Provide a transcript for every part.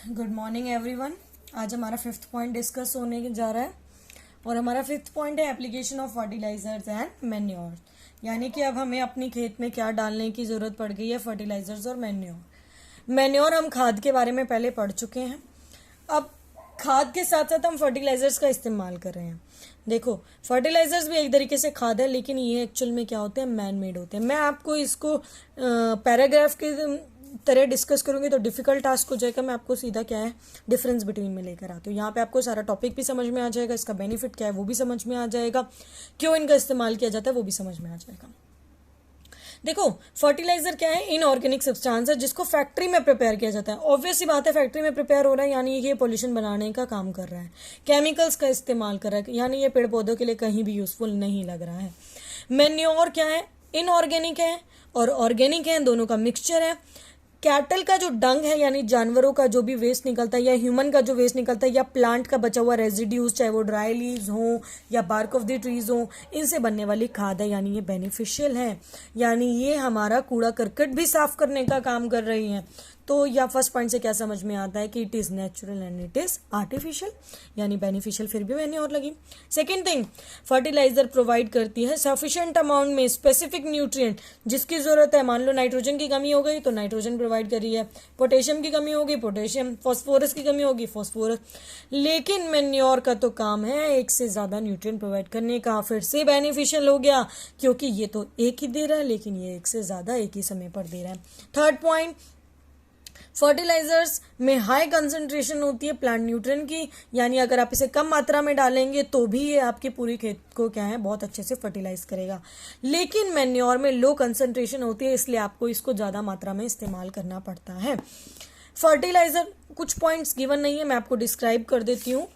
Good morning everyone. आज हमारा fifth point discuss होने जा रहा है और हमारा फिफ्थ पॉइंट है application of fertilisers and manure. यानी कि अब हमें अपनी खेत में क्या डालने की ज़रूरत पड़ गई है, फर्टिलाइजर्स और मैन्योर। मैन्योर हम खाद के बारे में पहले पढ़ चुके हैं। अब खाद के साथ साथ हम फर्टिलाइजर्स का इस्तेमाल कर रहे हैं। देखो, फर्टिलाइजर्स भी एक तरीके से खाद है, लेकिन ये एक्चुअल में क्या होते हैं, मैन मेड होते हैं। मैं आपको इसको पैराग्राफ के तरह डिस्कस करूंगी तो डिफिकल्ट टास्क हो जाएगा। मैं आपको सीधा क्या है डिफरेंस बिटवीन में लेकर आती हूँ। यहाँ पे आपको सारा टॉपिक भी समझ में आ जाएगा, इसका बेनिफिट क्या है वो भी समझ में आ जाएगा, क्यों इनका इस्तेमाल किया जाता है वो भी समझ में आ जाएगा। देखो, फर्टिलाइजर क्या है, इनऑर्गेनिक सब्सटेंस है जिसको फैक्ट्री में प्रिपेयर किया जाता है। ऑब्वियस सी बात है, फैक्ट्री में प्रिपेयर हो रहा है यानी ये पोल्यूशन बनाने का काम कर रहा है, केमिकल्स का इस्तेमाल कर रहा है, यानी ये पेड़ पौधों के लिए कहीं भी यूजफुल नहीं लग रहा है। मैन्योर क्या है, इनऑर्गेनिक है और ऑर्गेनिक है, दोनों का मिक्सचर है। कैटल का जो डंग है यानी जानवरों का जो भी वेस्ट निकलता है, या ह्यूमन का जो वेस्ट निकलता है, या प्लांट का बचा हुआ रेजिड्यूज, चाहे वो ड्राई लीव्स हो या बार्क ऑफ द ट्रीज हो, इनसे बनने वाली खाद है, यानी ये बेनिफिशियल है। यानी ये हमारा कूड़ा करकट भी साफ करने का काम कर रही है। तो या फर्स्ट पॉइंट से क्या समझ में आता है कि it is natural and it is artificial, यानी बेनिफिशियल फिर भी मैंने और लगी। सेकेंड थिंग, फर्टिलाइजर प्रोवाइड करती है सफिशिएंट अमाउंट में स्पेसिफिक न्यूट्रिएंट जिसकी ज़रूरत है। मान लो नाइट्रोजन की कमी हो गई तो नाइट्रोजन प्रोवाइड करी है, पोटेशियम की कमी होगी पोटेशियम, फॉस्फोरस की कमी होगी फॉस्फोरस। लेकिन मैन्योर का तो काम है एक से ज़्यादा न्यूट्रिएंट प्रोवाइड करने का, फिर से बेनिफिशियल हो गया क्योंकि ये तो एक ही दे रहा है लेकिन ये एक से ज़्यादा एक ही समय पर दे रहा है। थर्ड पॉइंट, फर्टिलाइजर्स में हाई कंसंट्रेशन होती है प्लांट न्यूट्रिएंट की, यानी अगर आप इसे कम मात्रा में डालेंगे तो भी ये आपकी पूरी खेत को क्या है बहुत अच्छे से फर्टिलाइज करेगा। लेकिन मैन्योर में लो कंसंट्रेशन होती है, इसलिए आपको इसको ज़्यादा मात्रा में इस्तेमाल करना पड़ता है। फर्टिलाइजर कुछ पॉइंट्स गिवन नहीं है, मैं आपको डिस्क्राइब कर देती हूँ।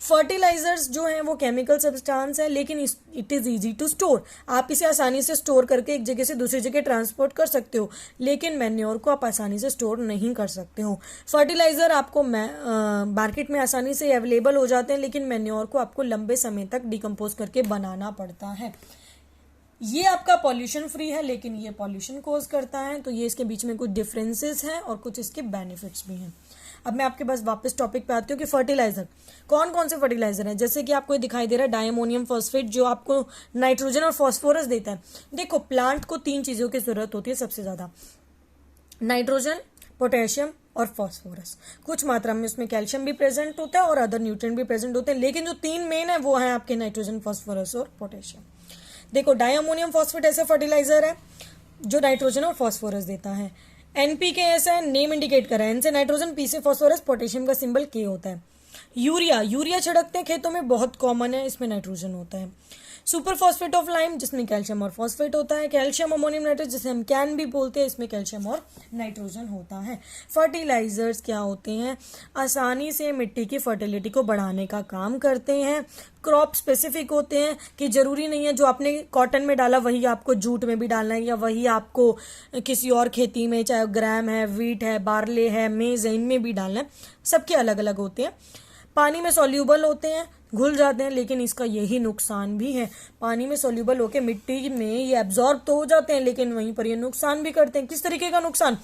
फर्टिलाइजर्स जो हैं वो केमिकल सब्सटेंस है, लेकिन it is easy to store. आप इसे आसानी से स्टोर करके एक जगह से दूसरी जगह ट्रांसपोर्ट कर सकते हो, लेकिन मैन्योर को आप आसानी से स्टोर नहीं कर सकते हो। फर्टिलाइजर आपको मार्केट में आसानी से अवेलेबल हो जाते हैं, लेकिन मैन्योर को आपको लंबे समय तक डिकम्पोज करके बनाना पड़ता है। ये आपका पॉल्यूशन फ्री है लेकिन ये पॉल्यूशन कोज करता है, तो ये इसके बीच में कुछ डिफरेंसेस हैं और कुछ इसके बेनिफिट्स भी हैं। अब मैं आपके पास वापस टॉपिक पे आती हूँ कि फर्टिलाइजर कौन कौन से फर्टिलाइजर हैं। जैसे कि आपको दिखाई दे रहा है डायमोनियम फॉस्फेट, जो आपको नाइट्रोजन और फॉस्फोरस देता है। देखो, प्लांट को 3 चीज़ों की जरूरत होती है सबसे ज़्यादा, नाइट्रोजन, पोटेशियम और फॉस्फोरस। कुछ मात्रा में उसमें कैल्शियम भी प्रेजेंट होता है और अदर न्यूट्रिएंट भी प्रेजेंट होते हैं, लेकिन जो 3 मेन है वो है आपके नाइट्रोजन, फॉस्फोरस और पोटेशियम। देखो, डायमोनियम फॉस्फेट ऐसा फर्टिलाइजर है जो नाइट्रोजन और फॉस्फोरस देता है। एनपीके ऐसा है, नेम इंडिकेट कर रहा है, एन से नाइट्रोजन, पी से फॉस्फोरस, पोटेशियम का सिंबल के होता है। यूरिया छिड़कते हैं खेतों में, बहुत कॉमन है, इसमें नाइट्रोजन होता है। सुपर फॉस्फेट ऑफ लाइम जिसमें कैल्शियम और फॉस्फेट होता है। कैल्शियम अमोनियम नाइट्रेट जिसे हम कैन भी बोलते हैं, इसमें कैल्शियम और नाइट्रोजन होता है। फर्टिलाइजर्स क्या होते हैं, आसानी से मिट्टी की फर्टिलिटी को बढ़ाने का काम करते हैं। क्रॉप स्पेसिफिक होते हैं कि जरूरी नहीं है जो आपने कॉटन में डाला वही आपको जूट में भी डालना है, या वही आपको किसी और खेती में, चाहे ग्राम है, वीट है, बार्ले है, मेज है, इनमें भी डालना है। सबके अलग अलग होते हैं। पानी में सॉल्यूबल होते हैं, घुल जाते हैं, लेकिन इसका यही नुकसान भी है, पानी में सॉल्यूबल होके मिट्टी में ये एब्जॉर्ब तो हो जाते हैं लेकिन वहीं पर ये नुकसान भी करते हैं। किस तरीके का नुकसान,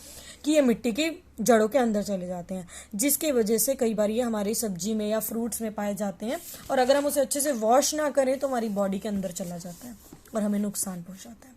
कि ये मिट्टी की जड़ों के अंदर चले जाते हैं, जिसकी वजह से कई बार ये हमारी सब्जी में या फ्रूट्स में पाए जाते हैं, और अगर हम उसे अच्छे से वॉश ना करें तो हमारी बॉडी के अंदर चला जाता है और हमें नुकसान पहुंचाता है।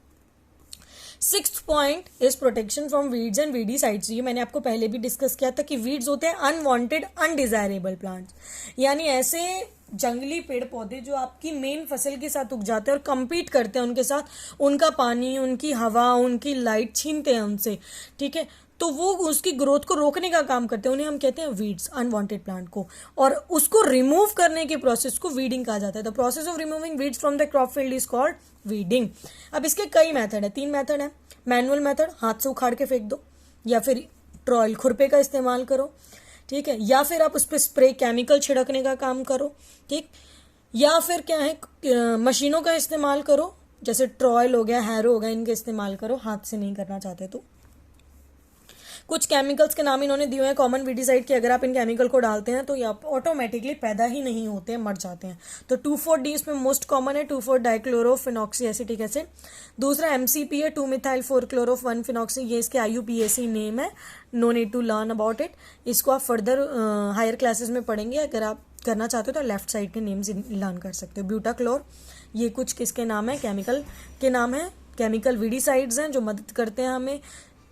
Sixth point is protection from weeds and weedicides. ये मैंने आपको पहले भी डिस्कस किया था कि वीड्स होते हैं अनवांटेड अनडिजायरेबल प्लांट्स, यानी ऐसे जंगली पेड़ पौधे जो आपकी मेन फसल के साथ उग जाते हैं और compete करते हैं उनके साथ, उनका पानी, उनकी हवा, उनकी लाइट छीनते हैं उनसे, ठीक है, तो वो उसकी ग्रोथ को रोकने का काम करते हैं, उन्हें हम कहते हैं वीड्स, अनवांटेड प्लांट को, और उसको रिमूव करने के प्रोसेस को वीडिंग कहा जाता है। The process of removing weeds from the crop field is called weeding. अब इसके कई मेथड है, 3 मेथड है। मैनुअल मेथड, हाथ से उखाड़ के फेंक दो, या फिर ट्रॉयल खुरपे का इस्तेमाल करो, ठीक है, या फिर आप उस पर स्प्रे केमिकल छिड़कने का काम करो, ठीक, या फिर क्या है मशीनों का इस्तेमाल करो, जैसे ट्रॉयल हो गया, हैरो हो गया, इनका इस्तेमाल करो, हाथ से नहीं करना चाहते तो। कुछ केमिकल्स के नाम इन्होंने दिए हुए हैं कॉमन वीडीसाइड के, अगर आप इन केमिकल को डालते हैं तो ये ऑटोमेटिकली पैदा ही नहीं होते हैं, मर जाते हैं। तो 2,4-D इसमें मोस्ट कॉमन है, 2,4-डाइक्लोरोफिनॉक्सी एसिटिक एसिड। दूसरा MCP है, 2-मिथाइल-4-क्लोरो-1-फिनॉक्सी, ये इसके IUPAC नेम है, no need to learn about it. इसको आप फर्दर हायर क्लासेस में पढ़ेंगे, अगर आप करना चाहते हो तो लेफ्ट साइड के नेम्स लर्न कर सकते हो। ब्यूटाक्लोर, ये कुछ किसके नाम है, केमिकल के नाम है, केमिकल वीडीसाइड्स हैं जो मदद करते हैं हमें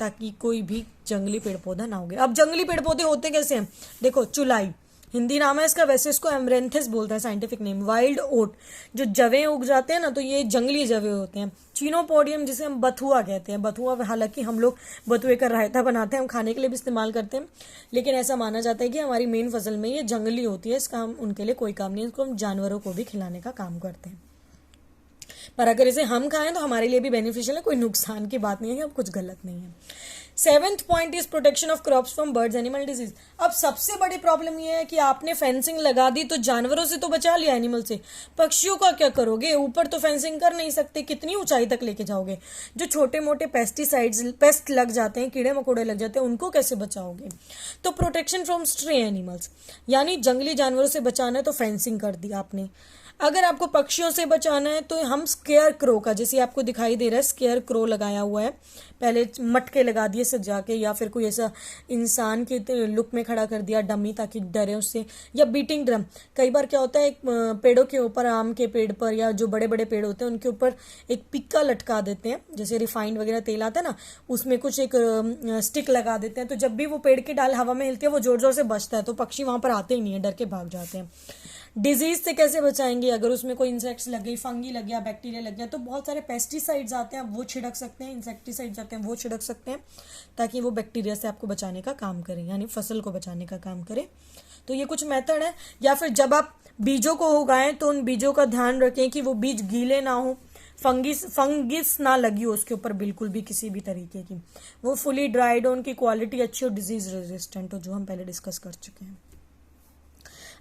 ताकि कोई भी जंगली पेड़ पौधा ना उगे। अब जंगली पेड़ पौधे होते कैसे हैं, देखो चुलाई हिंदी नाम है इसका, वैसे इसको एमरेंथिस बोलते हैं साइंटिफिक नेम। वाइल्ड ओट, जो जवे उग जाते हैं ना, तो ये जंगली जवे होते हैं। चीनोपोडियम, जिसे हम बथुआ कहते हैं, बथुआ हालांकि हम लोग बथुए का रायता बनाते हैं, हम खाने के लिए भी इस्तेमाल करते हैं, लेकिन ऐसा माना जाता है कि हमारी मेन फसल में ये जंगली होती है, इसका हम उनके लिए कोई काम नहीं है, इसको हम जानवरों को भी खिलाने का काम करते हैं। पर अगर इसे हम खाएं तो हमारे लिए भी बेनिफिशियल है, कोई नुकसान की बात नहीं है, अब कुछ गलत नहीं है। 7th point is protection of crops from birds animal disease. अब सबसे बड़ी प्रॉब्लम यह है कि आपने फेंसिंग लगा दी तो जानवरों से तो बचा लिया, एनिमल से, पक्षियों का क्या करोगे, ऊपर तो फेंसिंग कर नहीं सकते, कितनी ऊंचाई तक लेके जाओगे, जो छोटे मोटे पेस्टिसाइड्स पेस्ट लग जाते हैं, कीड़े मकोड़े लग जाते हैं, उनको कैसे बचाओगे। तो प्रोटेक्शन फ्रॉम स्ट्रे एनिमल्स, यानी जंगली जानवरों से बचाना है तो फेंसिंग कर दी आपने। अगर आपको पक्षियों से बचाना है तो हम स्केयर क्रो का, जैसे आपको दिखाई दे रहा है स्केयर क्रो लगाया हुआ है, पहले मटके लगा दिए सजा के, या फिर कोई ऐसा इंसान के लुक में खड़ा कर दिया डमी ताकि डरे उससे, या बीटिंग ड्रम। कई बार क्या होता है, एक पेड़ों के ऊपर, आम के पेड़ पर या जो बड़े बड़े पेड़ होते हैं उनके ऊपर एक पिक्का लटका देते हैं, जैसे रिफाइंड वगैरह तेल आता है ना, उसमें कुछ एक स्टिक लगा देते हैं, तो जब भी वो पेड़ की डाल हवा में हिलती है वो जोर जोर से बजता है, तो पक्षी वहां पर आते ही नहीं है, डर के भाग जाते हैं। डिजीज से कैसे बचाएंगे, अगर उसमें कोई इंसेक्ट्स लग गई, फंगी लग गया, बैक्टीरिया लग गया, तो बहुत सारे पेस्टिसाइड्स आते हैं, वो छिड़क सकते हैं, इंसेक्टिसाइड्स आते हैं वो छिड़क सकते हैं, ताकि वो बैक्टीरिया से आपको बचाने का काम करें, यानी फसल को बचाने का काम करें। तो ये कुछ मेथड है। या फिर जब आप बीजों को उगाएं तो उन बीजों का ध्यान रखें कि वो बीज गीले ना हो, फंगिस ना लगी हो उसके ऊपर बिल्कुल भी किसी भी तरीके की, वो फुली ड्राइड हो, उनकी क्वालिटी अच्छी हो, डिजीज रेजिस्टेंट हो, जो हम पहले डिस्कस कर चुके हैं।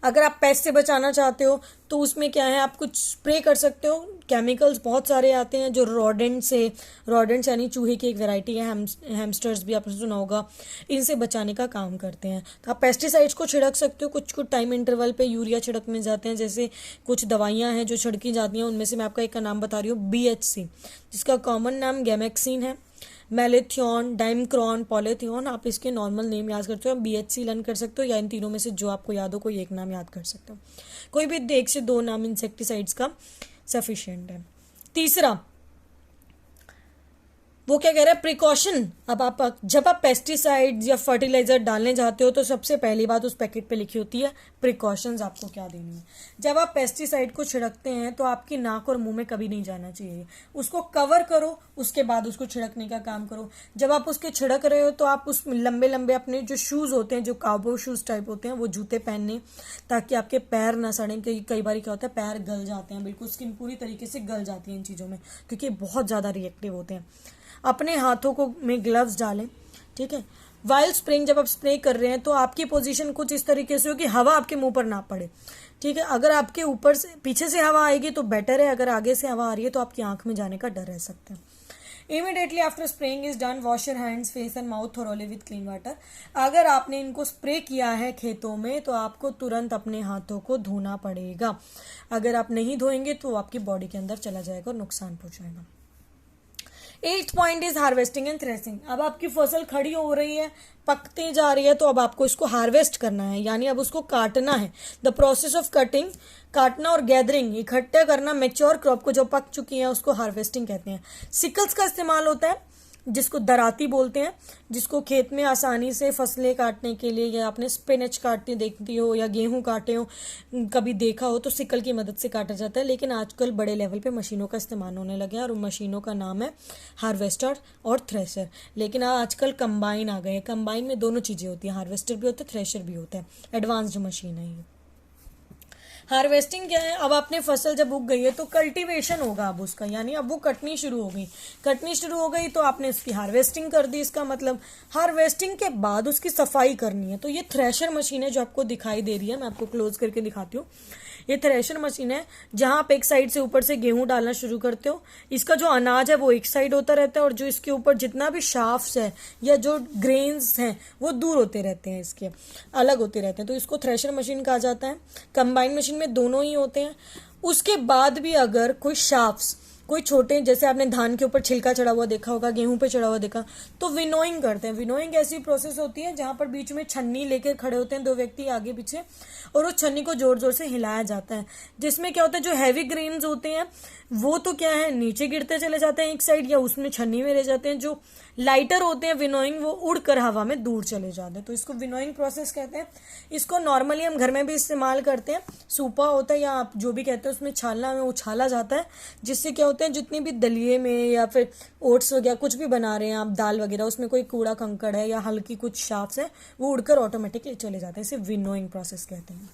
अगर आप पेस्ट से बचाना चाहते हो तो उसमें क्या है, आप कुछ स्प्रे कर सकते हो, केमिकल्स बहुत सारे आते हैं जो रोडेंट्स यानी चूहे की एक वैरायटी है, हैमस्टर्स भी आपने सुना होगा, इनसे बचाने का काम करते हैं। तो आप पेस्टिसाइड्स को छिड़क सकते हो, कुछ कुछ टाइम इंटरवल पे यूरिया छिड़कने जाते हैं, जैसे कुछ दवाइयां हैं जो छिड़की जाती हैं, उनमें से मैं आपका एक का नाम बता रही हूँ, BHC, जिसका कॉमन नाम गैमेक्सिन है, मेलेथियन, डाइमक्रॉन, पॉलीथियन, आप इसके नॉर्मल नेम याद करते हो, BHC लर्न कर सकते हो, या इन तीनों में से जो आपको याद हो कोई एक नाम याद कर सकते हो, कोई भी 1 से 2 नाम इंसेक्टिसाइड्स का सफिशिएंट है। तीसरा वो क्या कह रहा है, प्रिकॉशन। अब जब आप पेस्टिसाइड या फर्टिलाइजर डालने जाते हो तो सबसे पहली बात उस पैकेट पे लिखी होती है प्रिकॉशंस आपको क्या देनी है। जब आप पेस्टिसाइड को छिड़कते हैं तो आपकी नाक और मुंह में कभी नहीं जाना चाहिए, उसको कवर करो, उसके बाद उसको छिड़कने का काम करो। जब आप उसके छिड़क रहे हो तो आप उस लंबे लंबे अपने जो शूज़ होते हैं, जो काउबॉय शूज़ टाइप होते हैं, वो जूते पहनने, ताकि आपके पैर ना सड़ें। कई बार क्या होता है, पैर गल जाते हैं, बिल्कुल स्किन पूरी तरीके से गल जाती है इन चीज़ों में, क्योंकि बहुत ज़्यादा रिएक्टिव होते हैं। अपने हाथों को में ग्लव्स डालें, ठीक है। वाइल स्प्रेइंग, जब आप स्प्रे कर रहे हैं तो आपकी पोजीशन कुछ इस तरीके से हो कि हवा आपके मुंह पर ना पड़े, ठीक है। अगर आपके ऊपर से पीछे से हवा आएगी तो बेटर है, अगर आगे से हवा आ रही है तो आपकी आंख में जाने का डर रह सकता है। Immediately after spraying is done wash your hands, face and mouth thoroughly with clean water. अगर आपने इनको स्प्रे किया है खेतों में तो आपको तुरंत अपने हाथों को धोना पड़ेगा, अगर आप नहीं धोएंगे तो आपकी बॉडी के अंदर चला जाएगा और नुकसान पहुंचाएगा। 8th point is harvesting and threshing. अब आपकी फसल खड़ी हो रही है, पकते जा रही है, तो अब आपको इसको हार्वेस्ट करना है, यानी अब उसको काटना है। द प्रोसेस ऑफ कटिंग, काटना और गैदरिंग, इकट्ठा करना मैच्योर क्रॉप को जो पक चुकी है उसको हार्वेस्टिंग कहते हैं। सिकल्स का इस्तेमाल होता है, जिसको दराती बोलते हैं, जिसको खेत में आसानी से फसलें काटने के लिए, या आपने स्पिनच काटते देखती हो या गेहूं काटे हो कभी देखा हो तो सिकल की मदद से काटा जाता है। लेकिन आजकल बड़े लेवल पे मशीनों का इस्तेमाल होने लगे हैं और उन मशीनों का नाम है हार्वेस्टर और थ्रेशर। लेकिन आजकल कंबाइन आ गए हैं, कंबाइन में दोनों चीज़ें होती हैं, हार्वेस्टर भी होता है, थ्रेशर भी होता है, एडवांस्ड मशीन है ये। हार्वेस्टिंग क्या है, अब आपने फसल जब उग गई है तो कल्टीवेशन होगा अब उसका, यानी अब वो कटनी शुरू हो गई तो आपने इसकी हार्वेस्टिंग कर दी। इसका मतलब हार्वेस्टिंग के बाद उसकी सफाई करनी है। तो ये थ्रेशर मशीन है जो आपको दिखाई दे रही है, मैं आपको क्लोज करके दिखाती हूँ। ये थ्रेशर मशीन है जहां आप एक साइड से ऊपर से गेहूं डालना शुरू करते हो, इसका जो अनाज है वो एक साइड होता रहता है और जो इसके ऊपर जितना भी शाफ्ट्स है या जो ग्रेन्स हैं वो दूर होते रहते हैं, इसके अलग होते रहते हैं, तो इसको थ्रेशर मशीन कहा जाता है। कंबाइन मशीन में दोनों ही होते हैं। उसके बाद भी अगर कोई शाफ्ट्स, कोई छोटे, जैसे आपने धान के ऊपर छिलका चढ़ा हुआ देखा होगा, गेहूं पे चढ़ा हुआ देखा, तो विनोइंग करते हैं। विनोइंग ऐसी प्रोसेस होती है जहां पर बीच में छन्नी लेकर खड़े होते हैं दो व्यक्ति आगे पीछे, और उस छन्नी को जोर जोर से हिलाया जाता है, जिसमें क्या होता है जो हैवी ग्रेन्स होते हैं वो तो क्या है नीचे गिरते चले जाते हैं एक साइड या उसमें छन्नी में रह जाते हैं, जो लाइटर होते हैं विनोइंग वो उड़कर हवा में दूर चले जाते हैं, तो इसको विनोइंग प्रोसेस कहते हैं। इसको नॉर्मली हम घर में भी इस्तेमाल करते हैं। सूपा होता है या आप जो भी कहते हैं उसमें छालना में उछाला जाता है, जिससे क्या होता है जितनी भी दलिए में या फिर ओट्स वगैरह कुछ भी बना रहे हैं आप, दाल वगैरह, उसमें कोई कूड़ा कंकड़ है या हल्की कुछ शाफ्स है वो उड़कर ऑटोमेटिकली चले जाते हैं। इसे विनोइंग प्रोसेस कहते हैं।